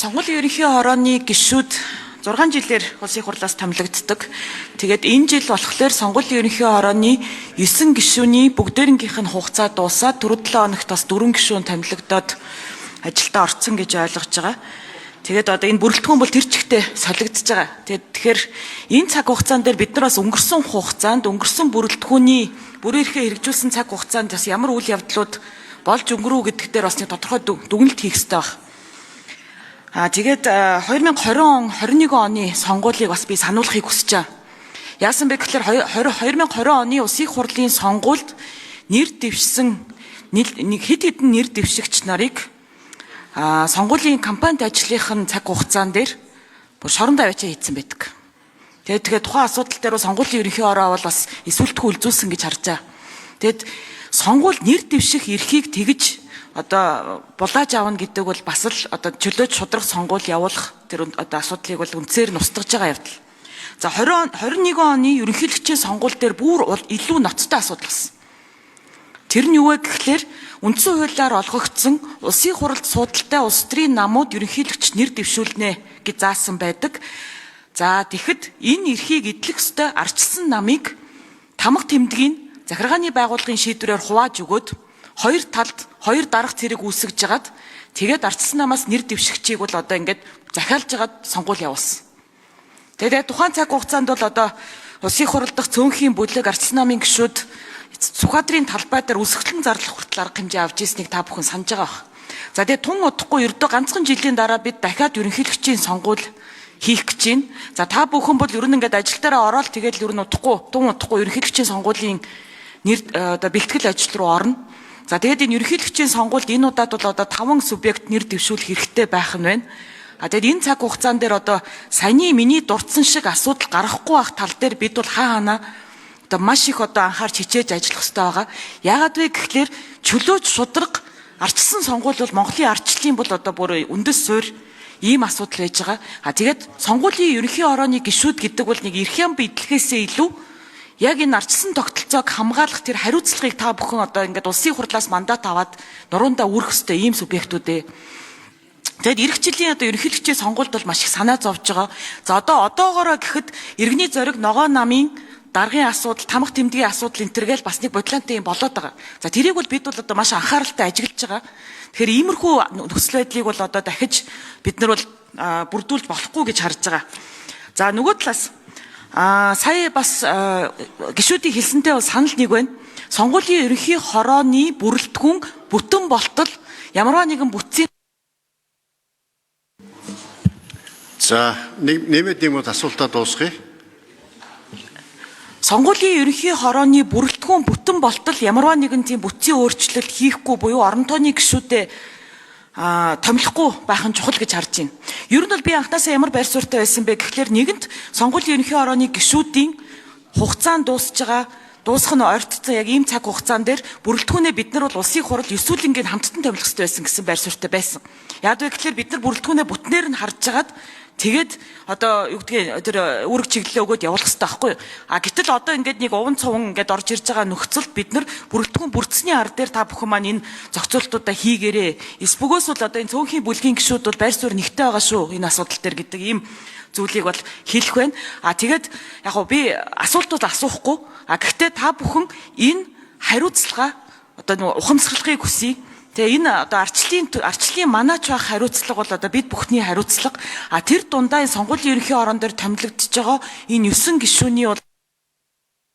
Сонгуулийн ерөнхий хорооны гишүүд 6 жилээр улсын хурлаас томилогддог. Тэгээд энэ жил болохоор сонгуулийн ерөнхий хорооны 9 гишүүний бүгдээрнгийнх нь хугацаа дуусаад 4-7 хоногт бас 4 гишүүн томилогдоод ажилдаа орцсон гэж ойлгож байгаа. Тэгээд одоо энэ бүрэлдэхүүн бол тэр чигтээ солигдож байгаа. Тэгэхээр энэ цаг хугацаан дээр бид нар бас өнгөрсөн хугацаанд өнгөрсөн бүрэлдэхүүний бүрээрхээ хэрэгжүүлсэн цаг хугацаанд бас ямар үйл явдлууд болж өнгөрөв гэдэгт дээр бас нэг тодорхой дүгнэлт хийх хэрэгтэй байна. Тэгээд 2020 он 21 оны сонгуулийг бас би сануулахыг хүсэж байна. Яасан бэ гэхээр 2020 оны улсын хурлын сонгуульд нэр дэвшсэн хэд хэдэн нэр дэвшигч нарыг сонгуулийн кампанит ажлынхын цаг хугацаан дээр шорон даваачаа хийсэн байдаг. Тэгээд тухайн асуудал дээр сонгуулийн ерөнхий хороо бол бас эсвэлтгүй үлзүүлсэн гэж харж байгаа. Тэгэд сонгуульд нэр дэвших эрхийг тэгж одоо булааж авна гэдэг бол бас л одоо чөлөөт шудраг сонгуул явуулах тэр одоо асуудлыг бол үндсээр нь устгаж байгаа явдал. За 21 оны ерөнхийлөгчийн сонгуул дээр бүр илүү ноцтой асуудал болсон. Тэр нь юу вэ гэхээр үндсэн хуулиар олгогдсон улсын хурлд судалтай улс төрийн намууд ерөнхийлөгч нэр дэвшүүлнэ гэж заасан байдаг. За тэгэхэд энэ эрхийг эдлэх ёстой ардчилсан намыг тамга тэмдгийн захиргааны байгууллагын шийдвэрээр хувааж өгөөд хоёр талд хоёр дарга цэрэг үүсгэж жагаад тэгээд ардчилсан намаас нэр дэвшигчийг бол одоо ингээд захиалж жагаад сонгуул явуулсан. Тэгээд тухайн цаг хугацаанд бол одоо улсын хурал дахь цөөнхийн бүлэг ардчилсан намын гишүүд Сүхбаатарын талбай дээр үсгэлэн зарлах хүртэл арга хэмжээ авч ирснийг та бүхэн санаж байгаа бах. За тэгээд тун удахгүй ердөө ганцхан жилийн дараа бид дахиад ерөнхийлөгчийн сонгуул хийх гэж байна. За та бүхэн бол ер нь ингээд ажил дээр ороод тэгээд ер нь тун удахгүй ерөнхийлөгчийн сонгуулийн нэр одоо бэлтгэл ажил руу орно. За тэгээд энэ ерөнхийлөгчийн сонгуульд энэ удаад бол одоо 5 субъект нэр дэвшүүлэх хэрэгтэй байх нь байна. Тэгээд энэ цаг хугацаан дээр одоо саяны миний дурдсан шиг асуудал гарахгүй байх тал дээр бид бол хаана одоо маш их одоо анхаарч хичээж ажиллах хэрэгтэй байгаа. Яагаад вэ гэхээр чөлөөт шудраг ардчилсан сонгуул бол Монголын ардчлалын бол одоо бүр үндэс суурь ийм асуудал байж байгаа. Тэгээд сонгуулийн ерөнхий хорооны гишүүд гэдэг бол нэг эрх ам бидлэхээсээ илүү яг энэ ардчилсан тогтолцоог хамгаалах тэр хариуцлагыг та бүхэн одоо ингээд улсын хурлаас мандат аваад нуруундаа үүрэх ёстой ийм субъектүүд ээ. Тэгэд эх жилийн одоо ерөнхийлөгчийн сонгуульд бол маш их санаа зовж байгаа. За одоогоороо гэхэд иргэний зориг ногоо намын даргын асуудал, тамга тэмдгийн асуудал энтергээл бас нэг бодлонтой юм болоод байгаа. За тэрийг бол бид бол одоо маш анхааралтай ажиглаж байгаа. Тэгэхээр иймэрхүү нөхцөл байдлыг бол одоо дахиж бид нар бол бүрдүүлж болохгүй гэж харж байгаа. За нөгөө талаас сая бас гишүүдийн хэлсэнтэй бол санал нэг байна. Сонгуулийн ерөнхий хорооны бүрэлдэхүүн бүтэн болтол ямарваа нэгэн бүтцийн За нэмээд юм асуултаа дуусгая. Сонгуулийн ерөнхий хорооны бүрэлдэхүүн бүтэн болтол ямарваа нэгэн тийм бүтцийн өөрчлөлт хийхгүй буюу орон тооны гишүүдэд томилохгүй байх нь чухал гэж харж байна. Ер нь бол би анхнаасаа ямар байр суурьтай байсан бэ гэхээр нэгэнт сонгуулийн ерөнхий хорооны гишүүдийн хугацаанд дуусах нь ойртсон яг ийм цаг хугацаан дээр бүрэлдэхүүнээ бид нар бол улсын хурал ёсүүлэнгийн хамттан томилох хэрэгтэй байсан гэсэн байр суурьтай байсан. Яг вэ гэхээр бид нар бүрэлдэхүүнээ бүтнээр нь харж агаад тэгээд одоо юу гэдгийг тэр үүрэг чиглэлээ өгөөд явуулах хэрэгтэй байхгүй юу? Гэтэл одоо ингээд нэг уван цуван ингээд орж ирж байгаа нөхцөлд бид нар бүрэлдэхүүн бүрдсэний ар дээр та бүхэн маань энэ зохицуултуудаа хийгээрээ. Эсбөгөөс бол одоо энэ цөөнхийн бүлгийн гишүүд бол байр суурь нэгтэй байгаа шүү энэ асуудал дээр гэдэг ийм зүйлийг бол хэлэх байна. Тэгээд яг гоо би асуултууд асуухгүй. Гэхдээ та бүхэн энэ хариуцлага одоо нэг ухамсарлахыг хүсье. Тэгээ энэ одоо ардчлалын манаач байх хариуцлага бол одоо бид бүхний хариуцлага. Тэр дундаа энэ сонгуулийн ерөнхий хорон дээр томилогдож байгаа энэ 9 гишүүний бол